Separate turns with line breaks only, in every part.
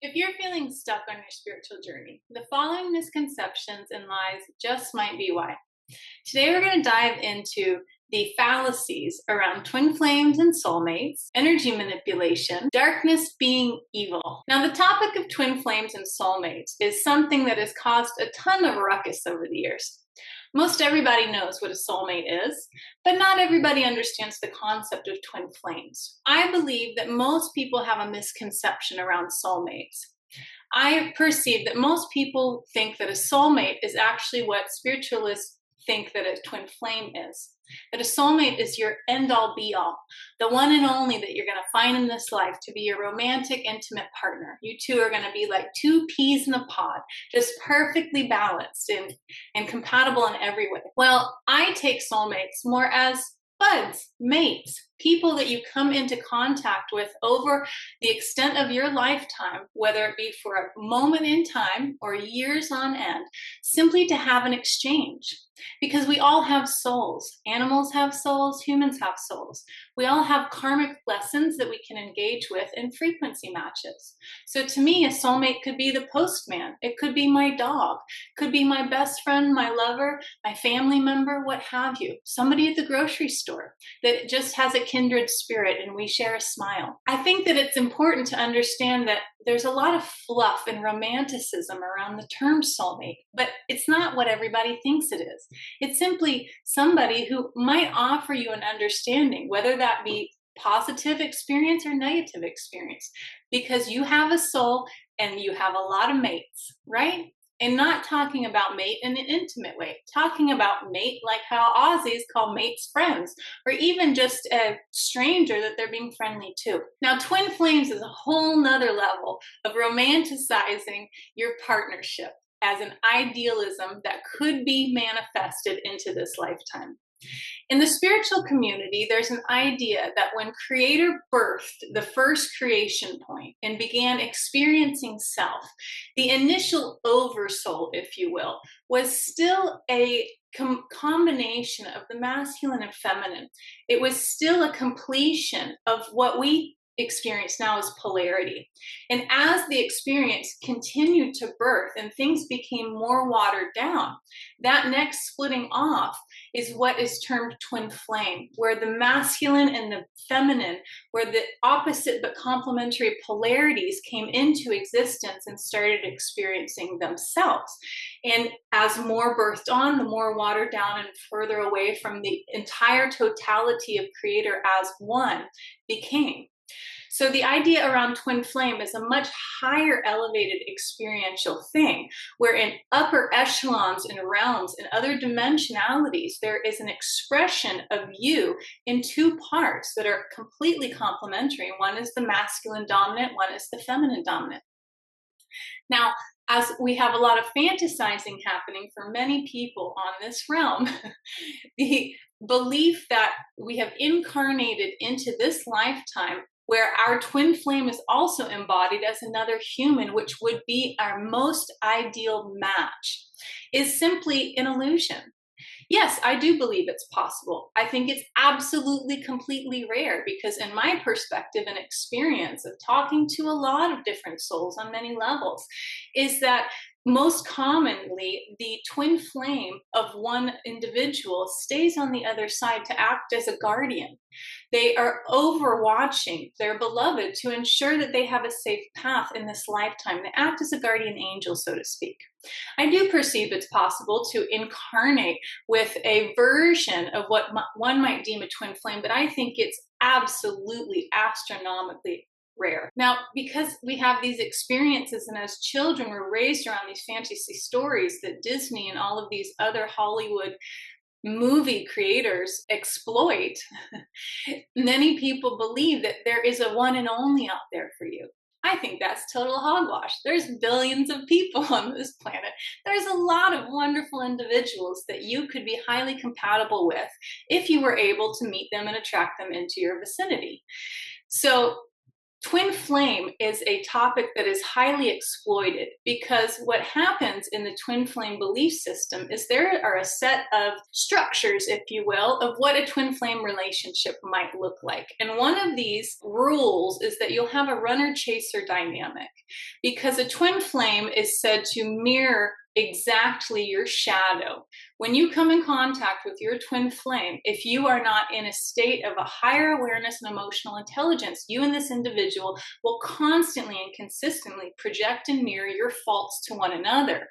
If you're feeling stuck on your spiritual journey, the following misconceptions and lies just might be why. Today, we're going to dive into the fallacies around twin flames and soulmates, energy manipulation, darkness being evil. Now, the topic of twin flames and soulmates is something that has caused a ton of ruckus over the years. Most everybody knows what a soulmate is, but not everybody understands the concept of twin flames. I believe that most people have a misconception around soulmates. I perceive that most people think that a soulmate is actually what spiritualists think that a twin flame is. That a soulmate is your end-all be-all, the one and only that you're going to find in this life to be your romantic, intimate partner. You two are going to be like two peas in a pod, just perfectly balanced and compatible in every way. Well, I take soulmates more as buds, mates, people that you come into contact with over the extent of your lifetime, whether it be for a moment in time or years on end, simply to have an exchange. Because we all have souls. Animals have souls, humans have souls. We all have karmic lessons that we can engage with in frequency matches. So to me, a soulmate could be the postman. It could be my dog, could be my best friend, my lover, my family member, what have you. Somebody at the grocery store that just has a kindred spirit and we share a smile. I think that it's important to understand that there's a lot of fluff and romanticism around the term soulmate, but it's not what everybody thinks it is. It's simply somebody who might offer you an understanding, whether that be positive experience or negative experience, because you have a soul and you have a lot of mates, right? And not talking about mate in an intimate way, talking about mate like how Aussies call mates friends, or even just a stranger that they're being friendly to. Now, twin flames is a whole nother level of romanticizing your partnership as an idealism that could be manifested into this lifetime. In the spiritual community, there's an idea that when Creator birthed the first creation point and began experiencing self, the initial oversoul, if you will, was still a combination of the masculine and feminine. It was still a completion of what we experience now as polarity. And as the experience continued to birth and things became more watered down, that next splitting off is what is termed twin flame, where the masculine and the feminine, where the opposite but complementary polarities came into existence and started experiencing themselves. And as more birthed on, the more watered down and further away from the entire totality of Creator as one became. So the idea around twin flame is a much higher elevated experiential thing, where in upper echelons and realms and other dimensionalities, there is an expression of you in two parts that are completely complementary. One is the masculine dominant, one is the feminine dominant. Now, as we have a lot of fantasizing happening for many people on this realm, the belief that we have incarnated into this lifetime where our twin flame is also embodied as another human, which would be our most ideal match, is simply an illusion. Yes, I do believe it's possible. I think it's absolutely completely rare because in my perspective and experience of talking to a lot of different souls on many levels, is that most commonly, the twin flame of one individual stays on the other side to act as a guardian. They are overwatching their beloved to ensure that they have a safe path in this lifetime. They act as a guardian angel, so to speak. I do perceive it's possible to incarnate with a version of what one might deem a twin flame, but I think it's absolutely astronomically rare. Now, because we have these experiences and as children we're raised around these fantasy stories that Disney and all of these other Hollywood movie creators exploit, many people believe that there is a one and only out there for you. I think that's total hogwash. There's billions of people on this planet. There's a lot of wonderful individuals that you could be highly compatible with if you were able to meet them and attract them into your vicinity. So Twin flame is a topic that is highly exploited because what happens in the twin flame belief system is there are a set of structures, if you will, of what a twin flame relationship might look like. And one of these rules is that you'll have a runner chaser dynamic because a twin flame is said to mirror exactly your shadow. When you come in contact with your twin flame, if you are not in a state of a higher awareness and emotional intelligence, you and this individual will constantly and consistently project and mirror your faults to one another.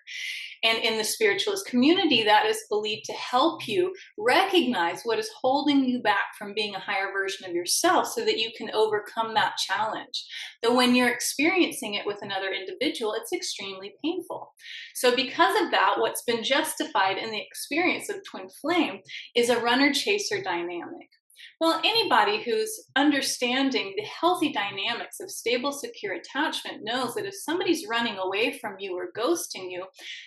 And in the spiritualist community, that is believed to help you recognize what is holding you back from being a higher version of yourself so that you can overcome that challenge. Though when you're experiencing it with another individual, it's extremely painful. So because of that, what's been justified in the experience of twin flame is a runner-chaser dynamic. Well, anybody who's understanding the healthy dynamics of stable, secure attachment knows that if somebody's running away from you or ghosting you,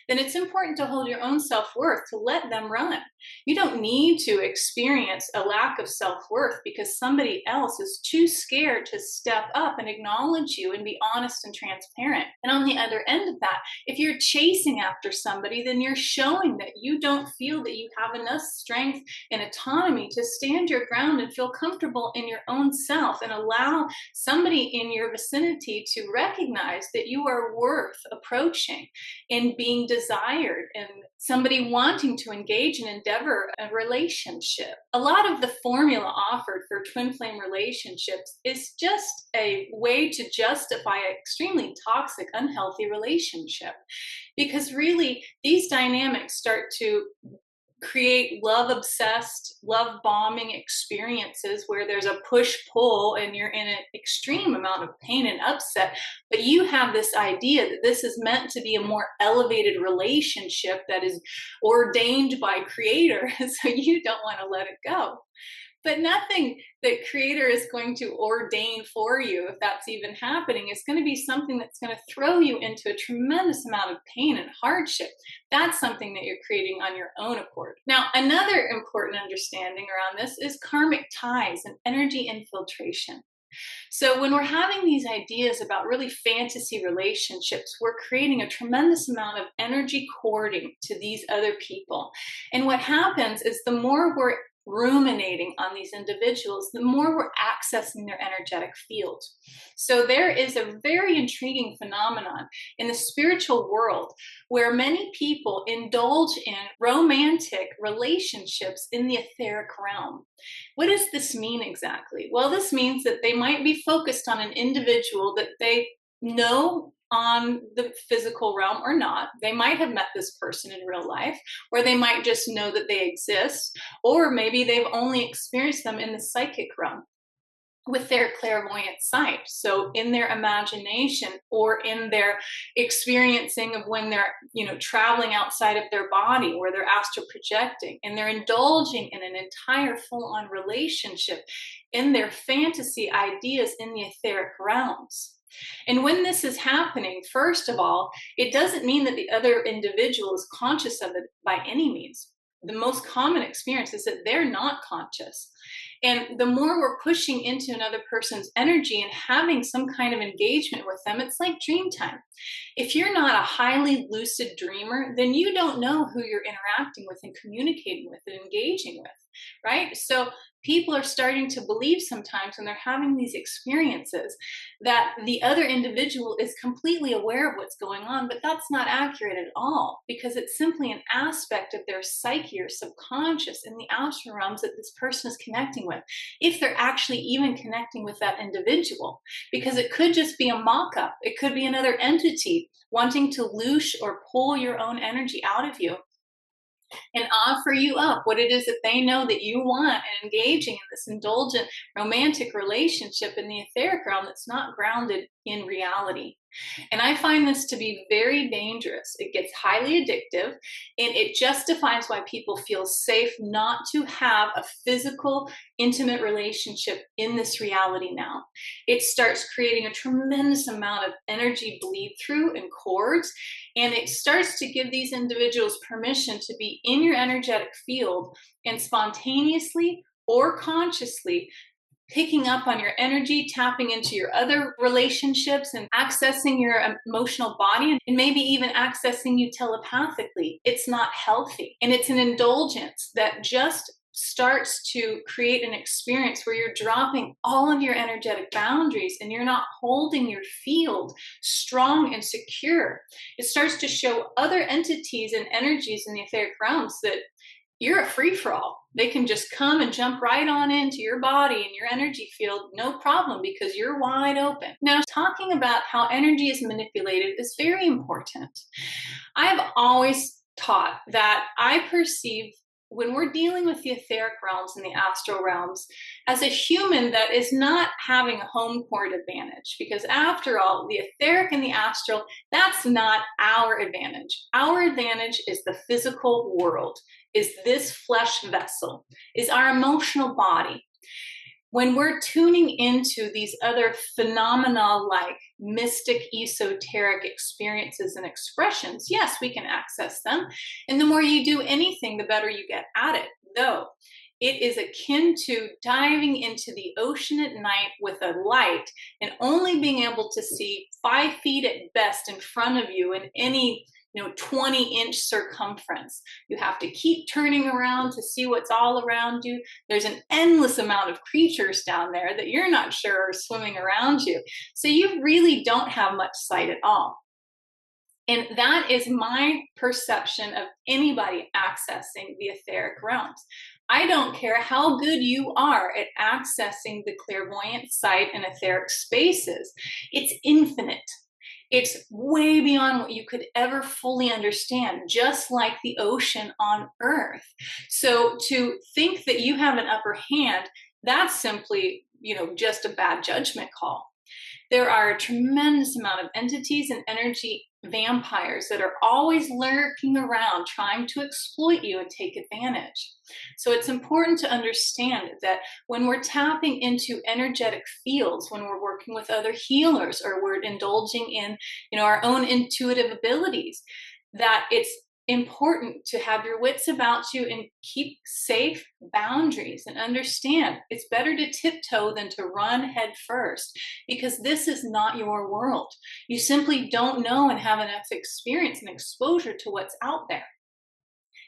then it's important to hold your own self-worth to let them run. You don't need to experience a lack of self-worth because somebody else is too scared to step up and acknowledge you and be honest and transparent. And on the other end of that, if you're chasing after somebody, then you're showing that you don't feel that you have enough strength and autonomy to stand your ground and feel comfortable in your own self and allow somebody in your vicinity to recognize that you are worth approaching and being desired and somebody wanting to engage and endeavor a relationship. A lot of the formula offered for twin flame relationships is just a way to justify an extremely toxic, unhealthy relationship. Because really, these dynamics start to create love obsessed, love bombing experiences where there's a push pull and you're in an extreme amount of pain and upset. But you have this idea that this is meant to be a more elevated relationship that is ordained by Creator. So you don't want to let it go. But nothing that Creator is going to ordain for you, if that's even happening, is going to be something that's going to throw you into a tremendous amount of pain and hardship. That's something that you're creating on your own accord. Now, another important understanding around this is karmic ties and energy infiltration. So when we're having these ideas about really fantasy relationships, we're creating a tremendous amount of energy courting to these other people. And what happens is the more we're ruminating on these individuals, the more we're accessing their energetic field. So there is a very intriguing phenomenon in the spiritual world where many people indulge in romantic relationships in the etheric realm. What does this mean exactly? Well, this means that they might be focused on an individual that they know on the physical realm or not. They might have met this person in real life, or they might just know that they exist, or maybe they've only experienced them in the psychic realm with their clairvoyant sight. So in their imagination or in their experiencing of when they're, traveling outside of their body where they're astral projecting and they're indulging in an entire full-on relationship in their fantasy ideas in the etheric realms. And when this is happening, first of all, it doesn't mean that the other individual is conscious of it by any means. The most common experience is that they're not conscious. And the more we're pushing into another person's energy and having some kind of engagement with them, it's like dream time. If you're not a highly lucid dreamer, then you don't know who you're interacting with and communicating with and engaging with, right? So people are starting to believe sometimes when they're having these experiences that the other individual is completely aware of what's going on, but that's not accurate at all because it's simply an aspect of their psyche or subconscious in the astral realms that this person is connecting with, if they're actually even connecting with that individual, because it could just be a mock-up. It could be another entity wanting to loosh or pull your own energy out of you and offer you up what it is that they know that you want and engaging in this indulgent romantic relationship in the etheric realm that's not grounded in reality. And I find this to be very dangerous. It gets highly addictive, and it justifies why people feel safe not to have a physical, intimate relationship in this reality now. It starts creating a tremendous amount of energy bleed through and cords, and it starts to give these individuals permission to be in your energetic field and spontaneously or consciously picking up on your energy, tapping into your other relationships and accessing your emotional body, and maybe even accessing you telepathically. It's not healthy. And it's an indulgence that just starts to create an experience where you're dropping all of your energetic boundaries and you're not holding your field strong and secure. It starts to show other entities and energies in the etheric realms that you're a free-for-all. They can just come and jump right on into your body and your energy field, no problem, because you're wide open. Now, talking about how energy is manipulated is very important. I have always taught that I perceive when we're dealing with the etheric realms and the astral realms as a human that is not having a home court advantage, because after all, the etheric and the astral, that's not our advantage. Our advantage is the physical world, is this flesh vessel, is our emotional body. When we're tuning into these other phenomena like mystic, esoteric experiences and expressions, yes, we can access them. And the more you do anything, the better you get at it. Though it is akin to diving into the ocean at night with a light and only being able to see 5 feet at best in front of you in any 20-inch circumference. You have to keep turning around to see what's all around you. There's an endless amount of creatures down there that you're not sure are swimming around you. So you really don't have much sight at all. And that is my perception of anybody accessing the etheric realms. I don't care how good you are at accessing the clairvoyant sight and etheric spaces. It's infinite. It's way beyond what you could ever fully understand, just like the ocean on Earth. So to think that you have an upper hand, that's simply, just a bad judgment call. There are a tremendous amount of entities and energy vampires that are always lurking around trying to exploit you and take advantage. So it's important to understand that when we're tapping into energetic fields, when we're working with other healers, or we're indulging in, our own intuitive abilities, that it's important to have your wits about you and keep safe boundaries and understand it's better to tiptoe than to run head first, because this is not your world. You simply don't know and have enough experience and exposure to what's out there.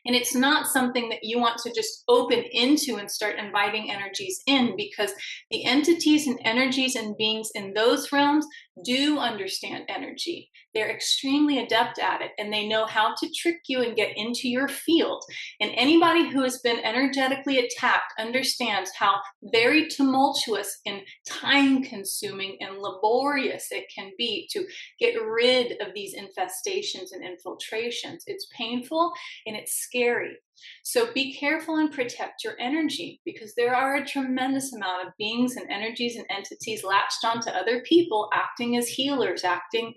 And it's not something that you want to just open into and start inviting energies in, because the entities and energies and beings in those realms do understand energy. They're extremely adept at it, and they know how to trick you and get into your field. And anybody who has been energetically attacked understands how very tumultuous and time-consuming and laborious it can be to get rid of these infestations and infiltrations. It's painful and it's scary. So be careful and protect your energy, because there are a tremendous amount of beings and energies and entities latched onto other people, acting as healers, acting,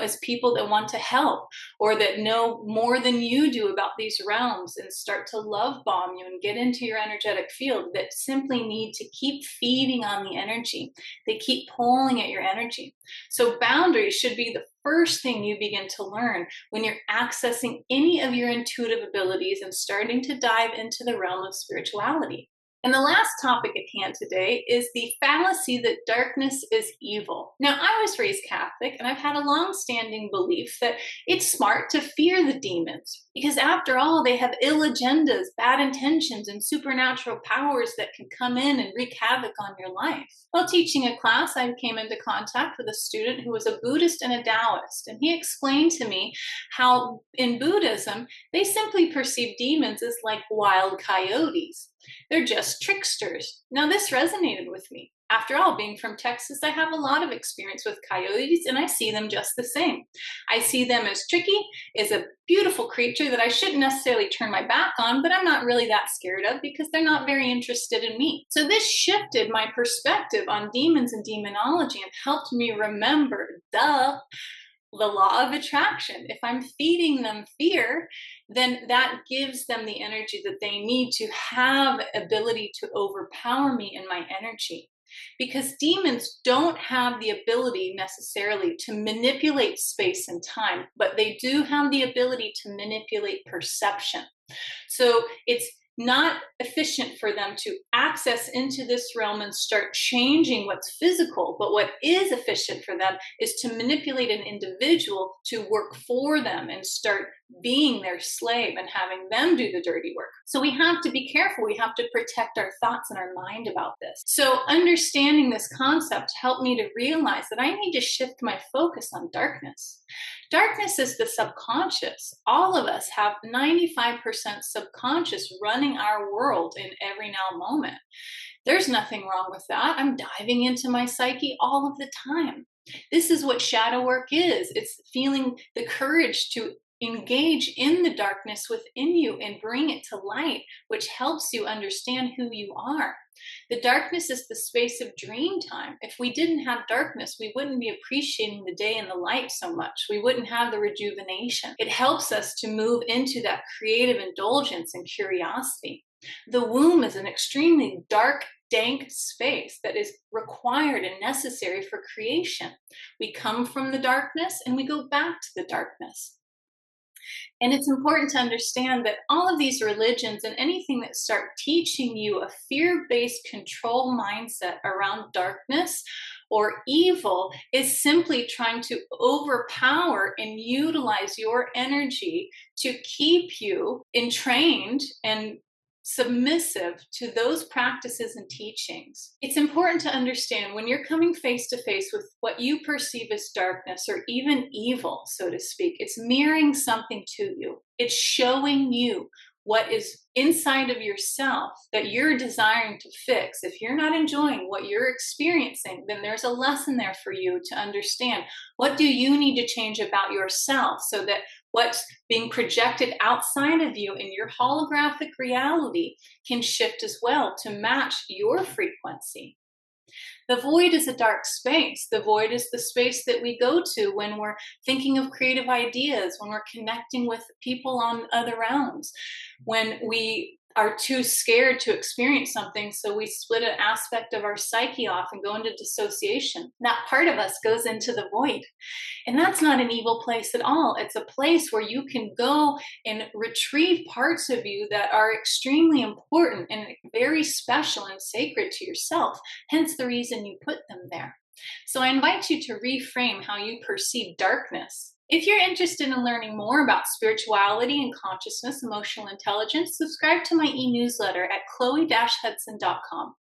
as people that want to help, or that know more than you do about these realms and start to love bomb you and get into your energetic field, that simply need to keep feeding on the energy. They keep pulling at your energy. So boundaries should be the first thing you begin to learn when you're accessing any of your intuitive abilities and starting to dive into the realm of spirituality. And the last topic at hand today is the fallacy that darkness is evil. Now, I was raised Catholic, and I've had a long-standing belief that it's smart to fear the demons, because after all, they have ill agendas, bad intentions, and supernatural powers that can come in and wreak havoc on your life. While teaching a class, I came into contact with a student who was a Buddhist and a Taoist, and he explained to me how in Buddhism, they simply perceive demons as like wild coyotes. They're just tricksters. Now, this resonated with me. After all, being from Texas, I have a lot of experience with coyotes, and I see them just the same. I see them as tricky, as a beautiful creature that I shouldn't necessarily turn my back on, but I'm not really that scared of, because they're not very interested in me. So this shifted my perspective on demons and demonology and helped me remember, the law of attraction. If I'm feeding them fear, then that gives them the energy that they need to have ability to overpower me in my energy. Because demons don't have the ability necessarily to manipulate space and time, but they do have the ability to manipulate perception. So it's not efficient for them to access into this realm and start changing what's physical. But what is efficient for them is to manipulate an individual to work for them and start being their slave and having them do the dirty work. So we have to be careful. We have to protect our thoughts and our mind about this. So understanding this concept helped me to realize that I need to shift my focus on darkness. Darkness is the subconscious. All of us have 95% subconscious running our world in every now moment. There's nothing wrong with that. I'm diving into my psyche all of the time. This is what shadow work is. It's feeling the courage to engage in the darkness within you and bring it to light, which helps you understand who you are. The darkness is the space of dream time. If we didn't have darkness, we wouldn't be appreciating the day and the light so much. We wouldn't have the rejuvenation. It helps us to move into that creative indulgence and curiosity. The womb is an extremely dark, dank space that is required and necessary for creation. We come from the darkness and we go back to the darkness. And it's important to understand that all of these religions and anything that start teaching you a fear-based control mindset around darkness or evil is simply trying to overpower and utilize your energy to keep you entrained and submissive to those practices and teachings. It's important to understand when you're coming face to face with what you perceive as darkness or even evil, so to speak, it's mirroring something to you. It's showing you what is inside of yourself that you're desiring to fix. If you're not enjoying what you're experiencing, then there's a lesson there for you to understand. What do you need to change about yourself so that what's being projected outside of you in your holographic reality can shift as well to match your frequency? The void is a dark space. The void is the space that we go to when we're thinking of creative ideas, when we're connecting with people on other realms, when we are too scared to experience something, so we split an aspect of our psyche off and go into dissociation. That part of us goes into the void. And that's not an evil place at all. It's a place where you can go and retrieve parts of you that are extremely important and very special and sacred to yourself, hence the reason you put them there. So I invite you to reframe how you perceive darkness. If you're interested in learning more about spirituality and consciousness, emotional intelligence, subscribe to my e-newsletter at chloe-hudson.com.